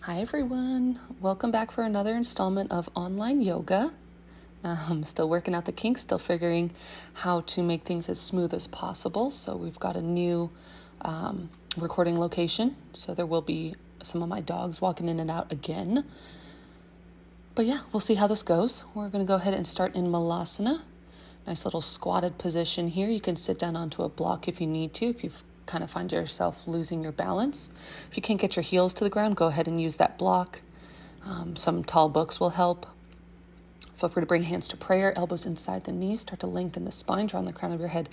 Hi everyone, welcome back for another installment of online yoga. I'm still working out the kinks, still figuring how to make things as smooth as possible. So we've got a new recording location, so there will be some of my dogs walking in and out again. But yeah, we'll see how this goes. We're going to go ahead and start in Malasana. Nice little squatted position here. You can sit down onto a block if you need to, if you've kind of find yourself losing your balance. If you can't get your heels to the ground, go ahead and use that block. Some tall books will help. Feel free to bring hands to prayer, elbows inside the knees. Start to lengthen the spine, drawing the crown of your head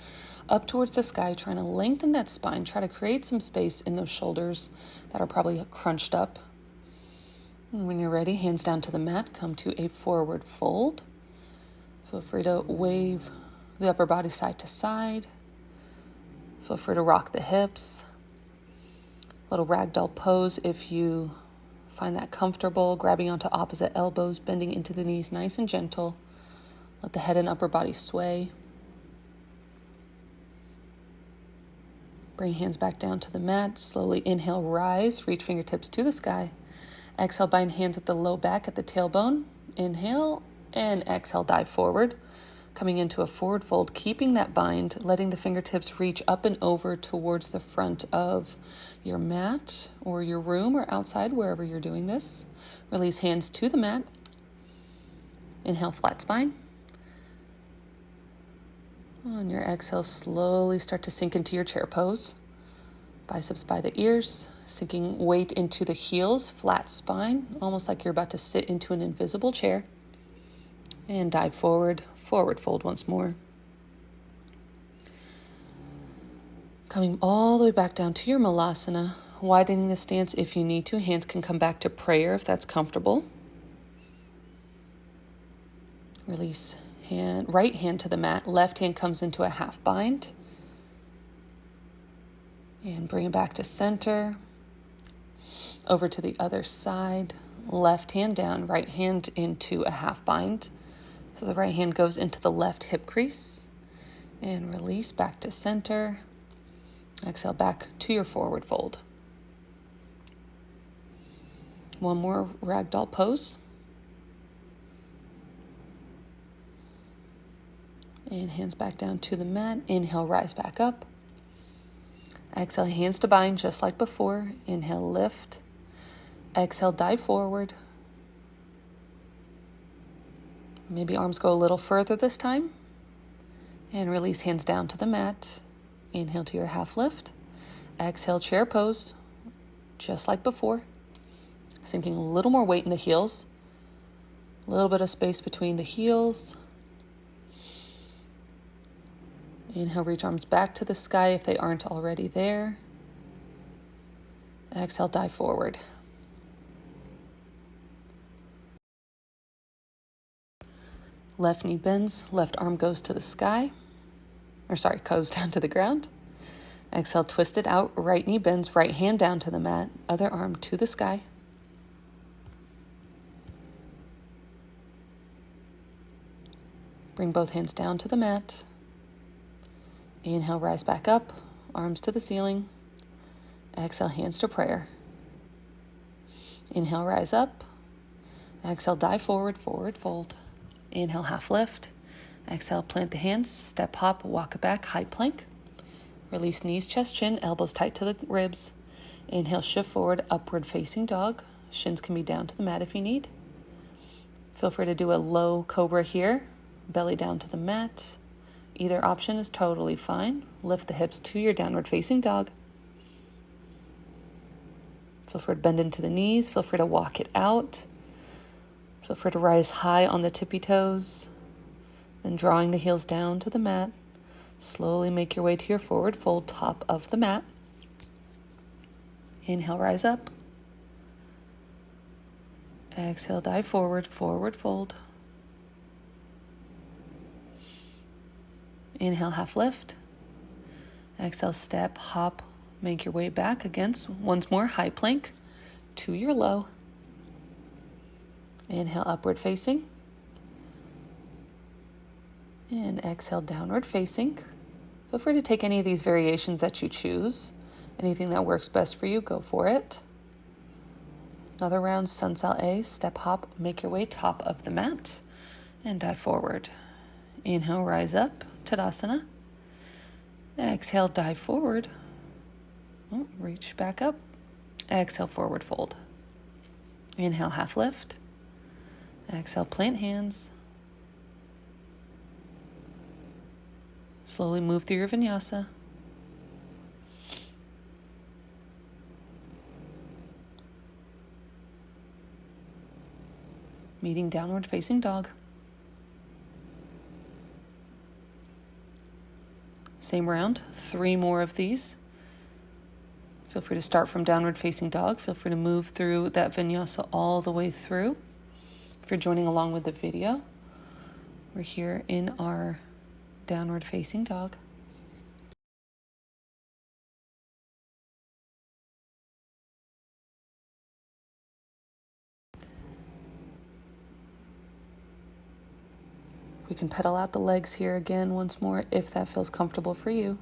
up towards the sky, trying to lengthen that spine. Try to create some space in those shoulders that are probably crunched up. And when you're ready, hands down to the mat, come to a forward fold. Feel free to wave the upper body side to side. Feel free to rock the hips. Little ragdoll pose if you find that comfortable, grabbing onto opposite elbows, bending into the knees nice and gentle. Let the head and upper body sway. Bring hands back down to the mat. Slowly inhale, rise, reach fingertips to the sky. Exhale, bind hands at the low back at the tailbone. Inhale and exhale, dive forward. Coming into a forward fold, keeping that bind, letting the fingertips reach up and over towards the front of your mat or your room or outside, wherever you're doing this. Release hands to the mat. Inhale, flat spine. On your exhale, slowly start to sink into your chair pose. Biceps by the ears, sinking weight into the heels, flat spine, almost like you're about to sit into an invisible chair. And dive forward, forward fold once more. Coming all the way back down to your Malasana, widening the stance if you need to. Hands can come back to prayer if that's comfortable. Release right hand to the mat. Left hand comes into a half bind. And bring it back to center. Over to the other side. Left hand down, right hand into a half bind. So the right hand goes into the left hip crease. And release back to center. Exhale back to your forward fold. One more ragdoll pose. And hands back down to the mat. Inhale, rise back up. Exhale, hands to bind just like before. Inhale, lift. Exhale, dive forward. Maybe arms go a little further this time. And release hands down to the mat. Inhale to your half lift. Exhale, chair pose, just like before. Sinking a little more weight in the heels. A little bit of space between the heels. Inhale, reach arms back to the sky if they aren't already there. Exhale, dive forward. Left knee bends, left arm goes to the sky. Goes down to the ground. Exhale, twist it out, right knee bends, right hand down to the mat, other arm to the sky. Bring both hands down to the mat. Inhale, rise back up, arms to the ceiling. Exhale, hands to prayer. Inhale, rise up. Exhale, dive forward, forward fold. Inhale, half lift. Exhale, plant the hands, step, hop, walk it back, high plank. Release knees, chest, chin, elbows tight to the ribs. Inhale, shift forward, upward facing dog. Shins can be down to the mat if you need. Feel free to do a low cobra here, belly down to the mat. Either option is totally fine. Lift the hips to your downward facing dog. Feel free to bend into the knees. Feel free to walk it out. Feel free to rise high on the tippy toes. Then drawing the heels down to the mat. Slowly make your way to your forward fold, top of the mat. Inhale, rise up. Exhale, dive forward, forward fold. Inhale, half lift. Exhale, step, hop, make your way back against, once more, high plank to your low. Inhale, upward facing. And exhale, downward facing. Feel free to take any of these variations that you choose. Anything that works best for you, go for it. Another round, Sun Sal A, step hop, make your way top of the mat, and dive forward. Inhale, rise up, Tadasana. Exhale, dive forward. Oh, reach back up. Exhale, forward fold. Inhale, half lift. Exhale, plant hands. Slowly move through your vinyasa. Meeting downward facing dog. Same round, 3 more of these. Feel free to start from downward facing dog. Feel free to move through that vinyasa all the way through. If you're joining along with the video, we're here in our downward facing dog. We can pedal out the legs here again once more if that feels comfortable for you.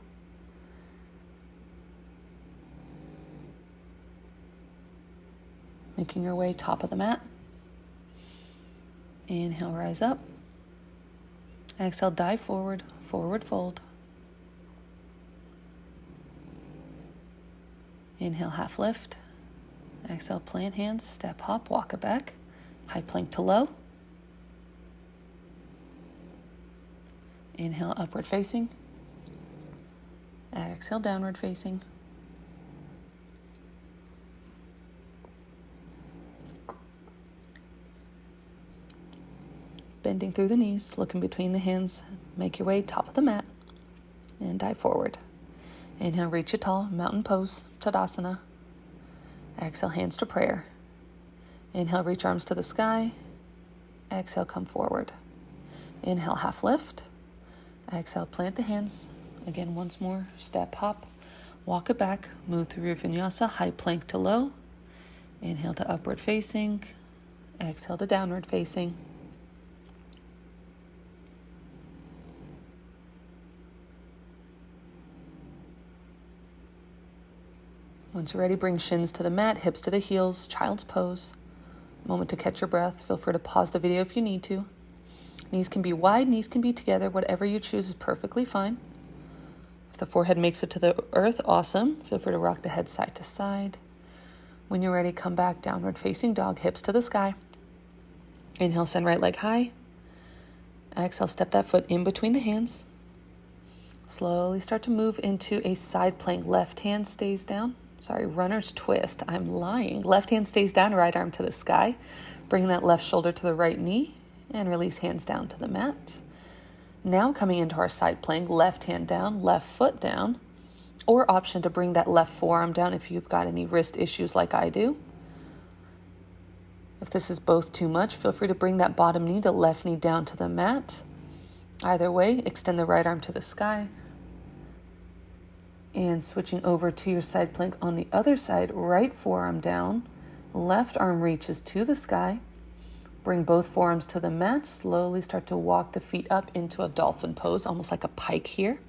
Making your way top of the mat. Inhale, rise up. Exhale, dive forward, forward fold. Inhale, half lift. Exhale, plant hands, step hop, walk it back. High plank to low. Inhale, upward facing. Exhale, downward facing. Bending through the knees, looking between the hands. Make your way top of the mat and dive forward. Inhale, reach it tall, mountain pose, Tadasana. Exhale, hands to prayer. Inhale, reach arms to the sky. Exhale, come forward. Inhale, half lift. Exhale, plant the hands. Again, once more, step hop. Walk it back, move through your vinyasa, high plank to low. Inhale to upward facing. Exhale to downward facing. Once you're ready, bring shins to the mat, hips to the heels, child's pose. Moment to catch your breath. Feel free to pause the video if you need to. Knees can be wide, knees can be together. Whatever you choose is perfectly fine. If the forehead makes it to the earth, awesome. Feel free to rock the head side to side. When you're ready, come back, downward facing dog, hips to the sky. Inhale, send right leg high. Exhale, step that foot in between the hands. Slowly start to move into a side plank. Left hand stays down. Runner's twist. I'm lying. Left hand stays down, right arm to the sky. Bring that left shoulder to the right knee and release hands down to the mat. Now coming into our side plank, left hand down, left foot down, or option to bring that left forearm down if you've got any wrist issues like I do. If this is both too much, feel free to bring that bottom knee to left knee down to the mat. Either way, extend the right arm to the sky. And switching over to your side plank on the other side, right forearm down, left arm reaches to the sky. Bring both forearms to the mat. Slowly start to walk the feet up into a dolphin pose, almost like a pike here.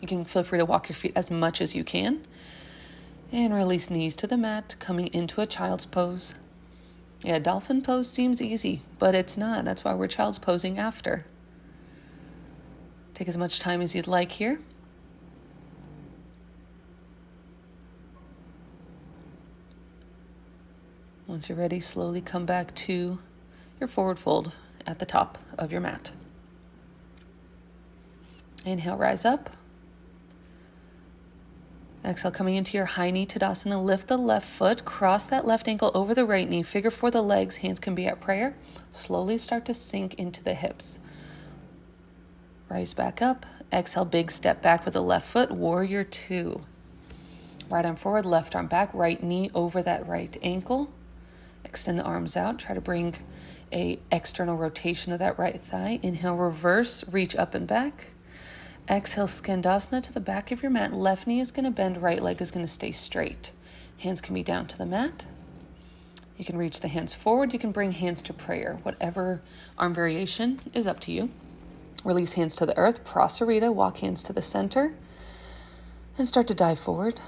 You can feel free to walk your feet as much as you can. And release knees to the mat, coming into a child's pose. Yeah, dolphin pose seems easy, but it's not. That's why we're child's posing after. Take as much time as you'd like here. Once you're ready, slowly come back to your forward fold at the top of your mat. Inhale, rise up. Exhale, coming into your high knee Tadasana, lift the left foot, cross that left ankle over the right knee, figure for the legs, hands can be at prayer. Slowly start to sink into the hips. Rise back up. Exhale, big step back with the left foot, warrior two. Right arm forward, left arm back, right knee over that right ankle. Extend the arms out. Try to bring a external rotation of that right thigh. Inhale, reverse, reach up and back. Exhale, Skandasana to the back of your mat. Left knee is going to bend, right leg is going to stay straight. Hands can be down to the mat. You can reach the hands forward. You can bring hands to prayer. Whatever arm variation is up to you. Release hands to the earth. Prasarita, walk hands to the center. And start to dive forward.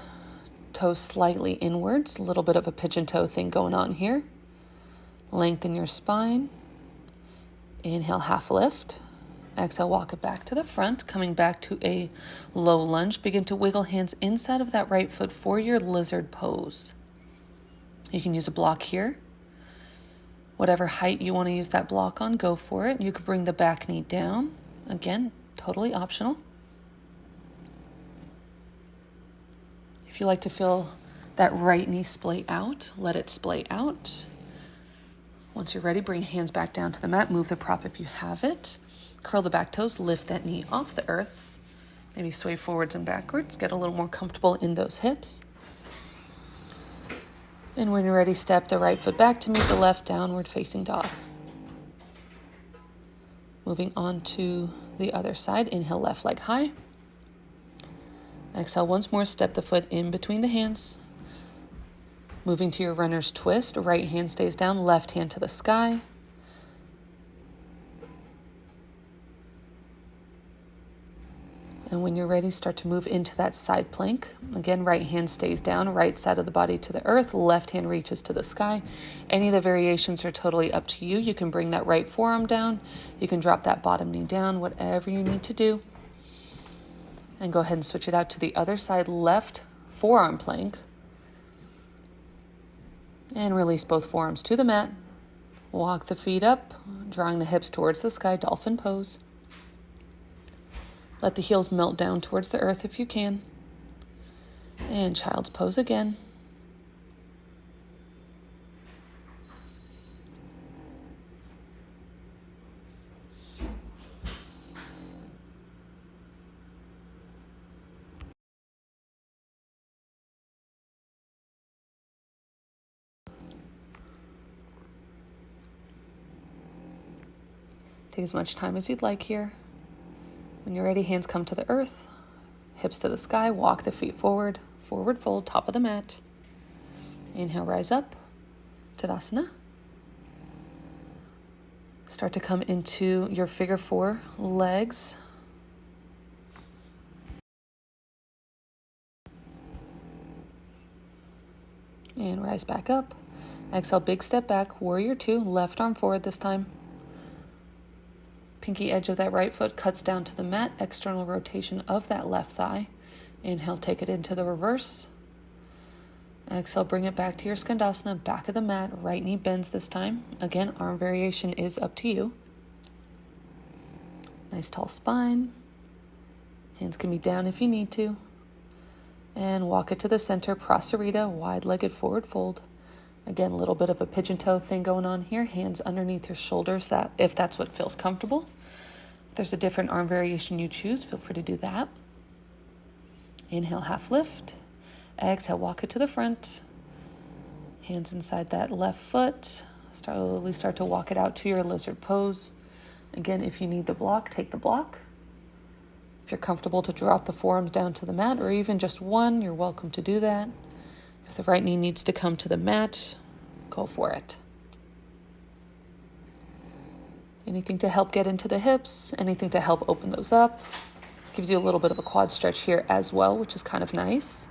toes slightly inwards, a little bit of a pigeon toe thing going on here. Lengthen your spine. Inhale, half lift. Exhale, walk it back to the front, coming back to a low lunge. Begin to wiggle hands inside of that right foot for your lizard pose. You can use a block here. Whatever height you want to use that block on, go for it. You could bring the back knee down. Again, totally optional. If you like to feel that right knee splay out, let it splay out. Once you're ready, bring hands back down to the mat. Move the prop if you have it. Curl the back toes, lift that knee off the earth. Maybe sway forwards and backwards. Get a little more comfortable in those hips. And when you're ready, step the right foot back to meet the left, downward facing dog. Moving on to the other side. Inhale, left leg high. Exhale once more, step the foot in between the hands. Moving to your runner's twist. Right hand stays down, left hand to the sky. And when you're ready, start to move into that side plank. Again, right hand stays down, right side of the body to the earth, left hand reaches to the sky. Any of the variations are totally up to you. You can bring that right forearm down. You can drop that bottom knee down, whatever you need to do. And go ahead and switch it out to the other side, left forearm plank. And release both forearms to the mat. Walk the feet up, drawing the hips towards the sky, dolphin pose. Let the heels melt down towards the earth if you can. And child's pose again. Take as much time as you'd like here. When you're ready, hands come to the earth, hips to the sky, walk the feet forward, forward fold, top of the mat. Inhale, rise up, Tadasana. Start to come into your figure four legs. And rise back up. Exhale, big step back, warrior two, left arm forward this time. Pinky edge of that right foot cuts down to the mat, external rotation of that left thigh. Inhale, take it into the reverse. Exhale, bring it back to your Skandasana, back of the mat, right knee bends this time. Again, arm variation is up to you. Nice tall spine. Hands can be down if you need to. And walk it to the center, Prasarita, wide-legged forward fold. Again, a little bit of a pigeon toe thing going on here. Hands underneath your shoulders, that if that's what feels comfortable. If there's a different arm variation you choose, feel free to do that. Inhale, half lift. Exhale, walk it to the front. Hands inside that left foot. Slowly start to walk it out to your lizard pose. Again, if you need the block, take the block. If you're comfortable to drop the forearms down to the mat, or even just one, you're welcome to do that. If the right knee needs to come to the mat, go for it. Anything to help get into the hips, anything to help open those up. Gives you a little bit of a quad stretch here as well, which is kind of nice.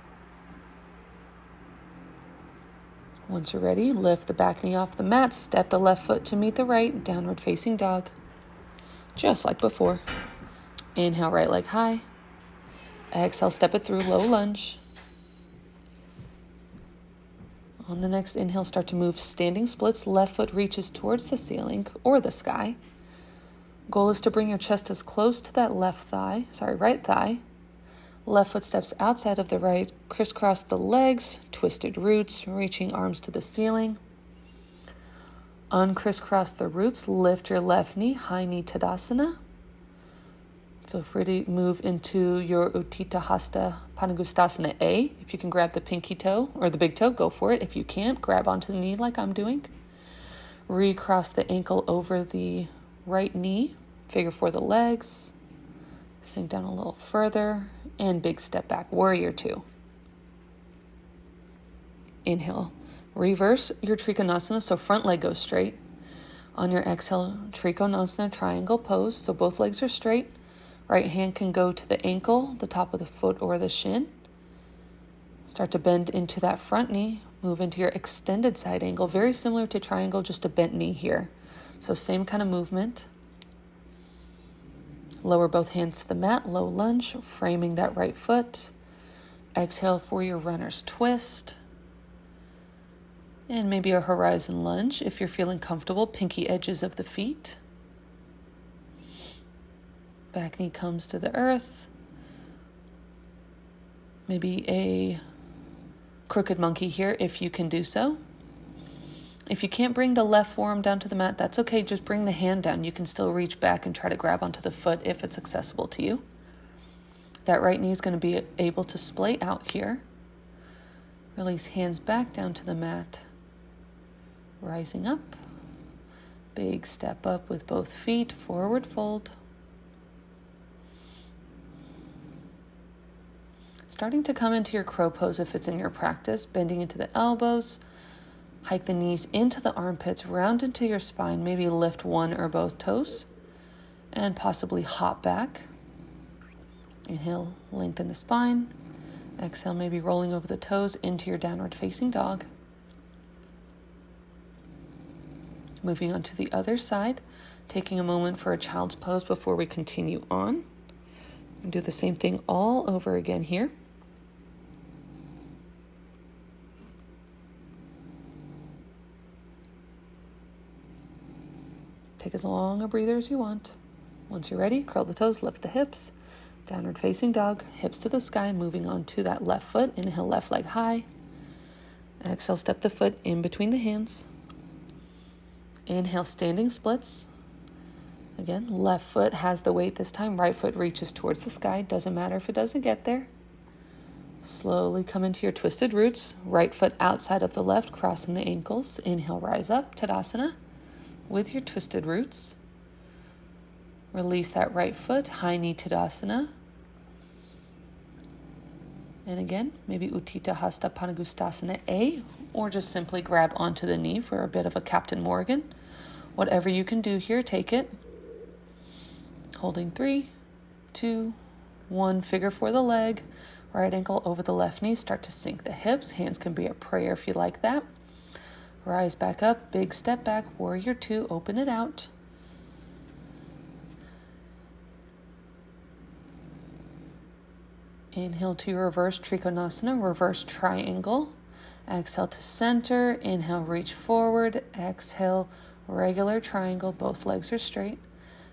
Once you're ready, lift the back knee off the mat, step the left foot to meet the right, downward facing dog. Just like before. Inhale, right leg high. Exhale, step it through, low lunge. On the next inhale, start to move standing splits. Left foot reaches towards the ceiling or the sky. Goal is to bring your chest as close to that right thigh. Left foot steps outside of the right, crisscross the legs, twisted roots, reaching arms to the ceiling. Uncrisscross the roots, lift your left knee, high knee Tadasana. Feel free to move into your Utthita Hasta Panagustasana A. If you can grab the pinky toe or the big toe, go for it. If you can't, grab onto the knee like I'm doing. Recross the ankle over the right knee. Figure for the legs. Sink down a little further. And big step back, warrior two. Inhale. Reverse your Trikonasana, so front leg goes straight. On your exhale, Trikonasana, triangle pose, so both legs are straight. Right hand can go to the ankle, the top of the foot, or the shin. Start to bend into that front knee. Move into your extended side angle. Very similar to triangle, just a bent knee here. So same kind of movement. Lower both hands to the mat. Low lunge, framing that right foot. Exhale for your runner's twist. And maybe a horizon lunge if you're feeling comfortable. Pinky edges of the feet. Back knee comes to the earth. Maybe a crooked monkey here if you can do so. If you can't bring the left forearm down to the mat, that's okay. Just bring the hand down. You can still reach back and try to grab onto the foot if it's accessible to you. That right knee is going to be able to splay out here. Release hands back down to the mat. Rising up. Big step up with both feet. Forward fold. Starting to come into your crow pose if it's in your practice, bending into the elbows, hike the knees into the armpits, round into your spine, maybe lift one or both toes, and possibly hop back. Inhale, lengthen the spine. Exhale, maybe rolling over the toes into your downward facing dog. Moving on to the other side, taking a moment for a child's pose before we continue on. And do the same thing all over again here. Take as long a breather as you want. Once you're ready, curl the toes, lift the hips. Downward facing dog, hips to the sky, moving on to that left foot. Inhale, left leg high. Exhale, step the foot in between the hands. Inhale, standing splits. Again, left foot has the weight this time. Right foot reaches towards the sky. Doesn't matter if it doesn't get there. Slowly come into your twisted roots. Right foot outside of the left, crossing the ankles. Inhale, rise up, Tadasana. With your twisted roots. Release that right foot, high knee Tadasana. And again, maybe Utthita Hasta Panagustasana A, or just simply grab onto the knee for a bit of a Captain Morgan. Whatever you can do here, take it. Holding 3, 2, 1, figure for the leg. Right ankle over the left knee, start to sink the hips. Hands can be a prayer if you like that. Rise back up, big step back, warrior 2, open it out. Inhale to your reverse Trikonasana, reverse triangle. Exhale to center, inhale, reach forward. Exhale, regular triangle, both legs are straight.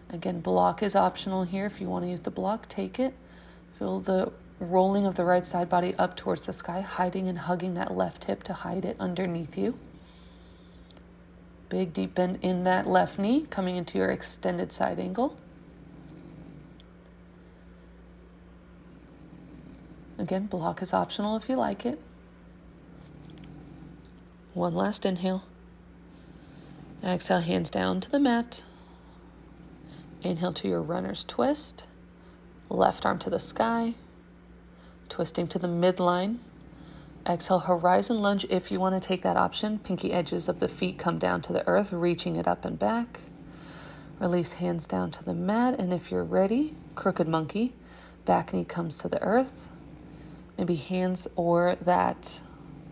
Again, block is optional here. If you want to use the block, take it. Feel the rolling of the right side body up towards the sky, hiding and hugging that left hip to hide it underneath you. Big deep bend in that left knee, coming into your extended side angle. Again, block is optional if you like it. One last inhale. Exhale, hands down to the mat. Inhale to your runner's twist. Left arm to the sky. Twisting to the midline. Exhale, horizon lunge if you want to take that option. Pinky edges of the feet come down to the earth, reaching it up and back. Release hands down to the mat, and if you're ready, crooked monkey. Back knee comes to the earth. Maybe hands or that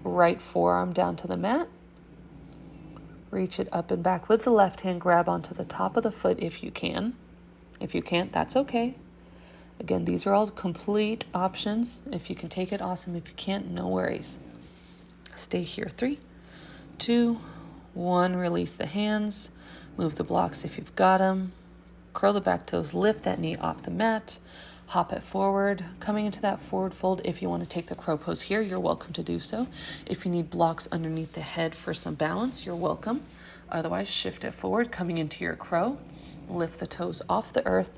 right forearm down to the mat. Reach it up and back with the left hand. Grab onto the top of the foot if you can. If you can't, that's okay. Again, these are all complete options. If you can take it, awesome. If you can't, no worries. Stay here. 3, 2, 1. Release the hands. Move the blocks if you've got them. Curl the back toes. Lift that knee off the mat. Hop it forward. Coming into that forward fold. If you want to take the crow pose here, you're welcome to do so. If you need blocks underneath the head for some balance, you're welcome. Otherwise, shift it forward. Coming into your crow. Lift the toes off the earth.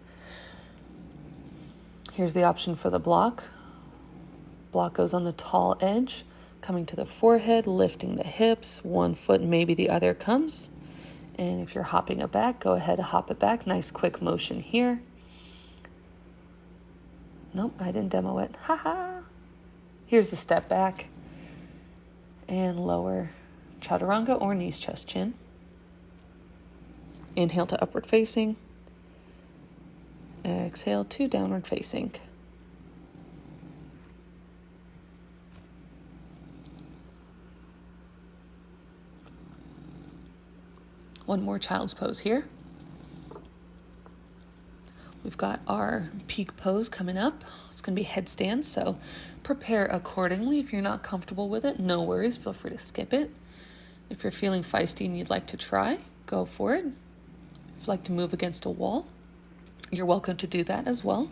Here's the option for the block. Block goes on the tall edge, coming to the forehead, lifting the hips. One foot, maybe the other comes. And if you're hopping it back, go ahead and hop it back. Nice quick motion here. Nope, I didn't demo it. Haha. Here's the step back. And lower chaturanga or knees, chest, chin. Inhale to upward facing. Exhale to downward facing. One more child's pose here. We've got our peak pose coming up. It's going to be headstand, so prepare accordingly. If you're not comfortable with it, no worries. Feel free to skip it. If you're feeling feisty and you'd like to try, go for it. If you'd like to move against a wall, you're welcome to do that as well.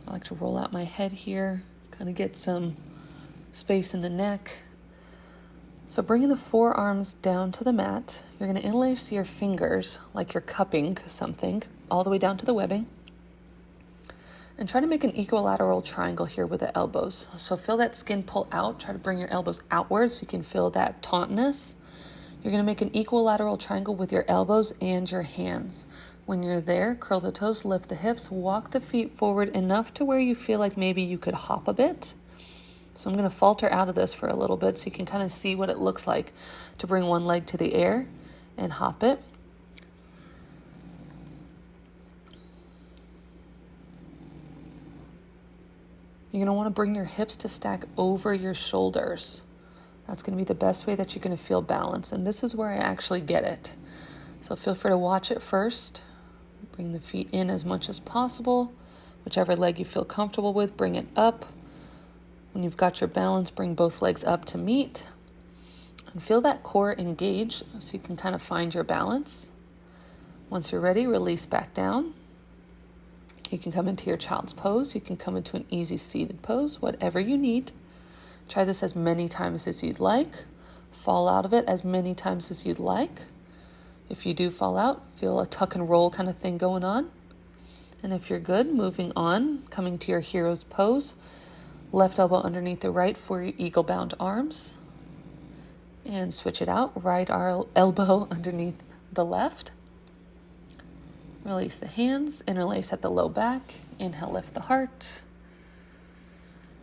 I like to roll out my head here, kind of get some space in the neck. So bringing the forearms down to the mat, you're going to interlace your fingers like you're cupping something all the way down to the webbing. And try to make an equilateral triangle here with the elbows. So feel that skin pull out. Try to bring your elbows outwards so you can feel that tautness. You're going to make an equilateral triangle with your elbows and your hands. When you're there, curl the toes, lift the hips, walk the feet forward enough to where you feel like maybe you could hop a bit. So I'm going to falter out of this for a little bit so you can kind of see what it looks like to bring one leg to the air and hop it. You're going to want to bring your hips to stack over your shoulders. That's going to be the best way that you're going to feel balance. And this is where I actually get it. So feel free to watch it first. Bring the feet in as much as possible. Whichever leg you feel comfortable with, bring it up. When you've got your balance, bring both legs up to meet. And feel that core engage so you can kind of find your balance. Once you're ready, release back down. You can come into your child's pose. You can come into an easy seated pose, whatever you need. Try this as many times as you'd like. Fall out of it as many times as you'd like. If you do fall out, feel a tuck and roll kind of thing going on. And if you're good, moving on, coming to your hero's pose. Left elbow underneath the right for your eagle bound arms. And switch it out. Right elbow underneath the left. Release the hands, interlace at the low back. Inhale, lift the heart.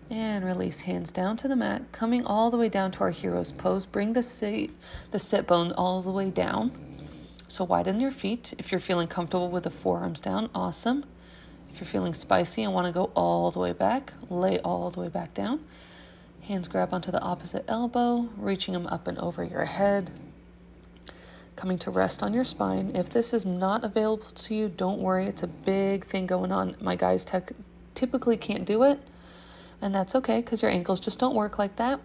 And release hands down to the mat, coming all the way down to our hero's pose. Bring the sit bone all the way down. So widen your feet. If you're feeling comfortable with the forearms down, awesome. If you're feeling spicy and want to go all the way back, lay all the way back down. Hands grab onto the opposite elbow, reaching them up and over your head. Coming to rest on your spine. If this is not available to you, don't worry. It's a big thing going on. My guys typically can't do it, and that's okay because your ankles just don't work like that.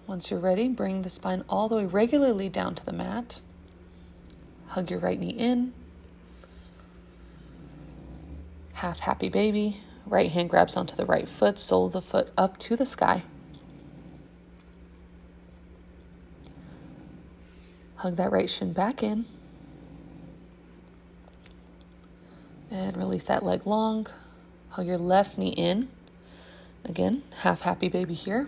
Once you're ready, bring the spine all the way regularly down to the mat. Hug your right knee in. Half happy baby. Right hand grabs onto the right foot, sole of the foot up to the sky. Hug that right shin back in. And release that leg long. Hug your left knee in. Again, half happy baby here.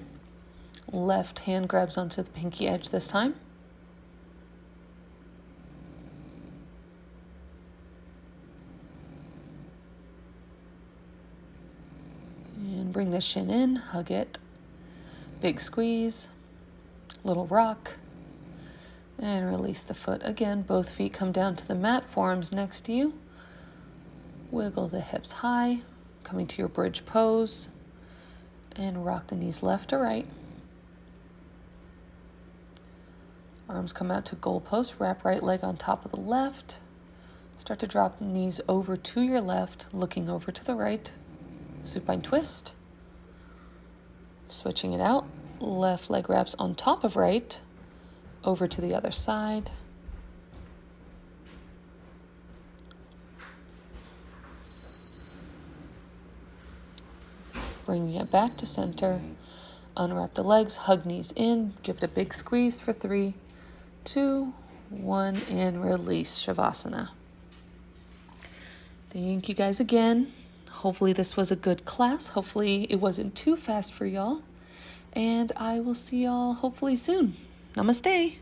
Left hand grabs onto the pinky edge this time. And bring the shin in, hug it. Big squeeze, little rock. And release the foot again. Both feet come down to the mat, forearms next to you. Wiggle the hips high, coming to your bridge pose. And rock the knees left to right. Arms come out to goal post. Wrap right leg on top of the left. Start to drop the knees over to your left, looking over to the right. Supine twist. Switching it out. Left leg wraps on top of right. Over to the other side. Bringing it back to center. Unwrap the legs, hug knees in. Give it a big squeeze for 3, 2, 1, and release Shavasana. Thank you guys again. Hopefully this was a good class. Hopefully it wasn't too fast for y'all. And I will see y'all hopefully soon. Namaste.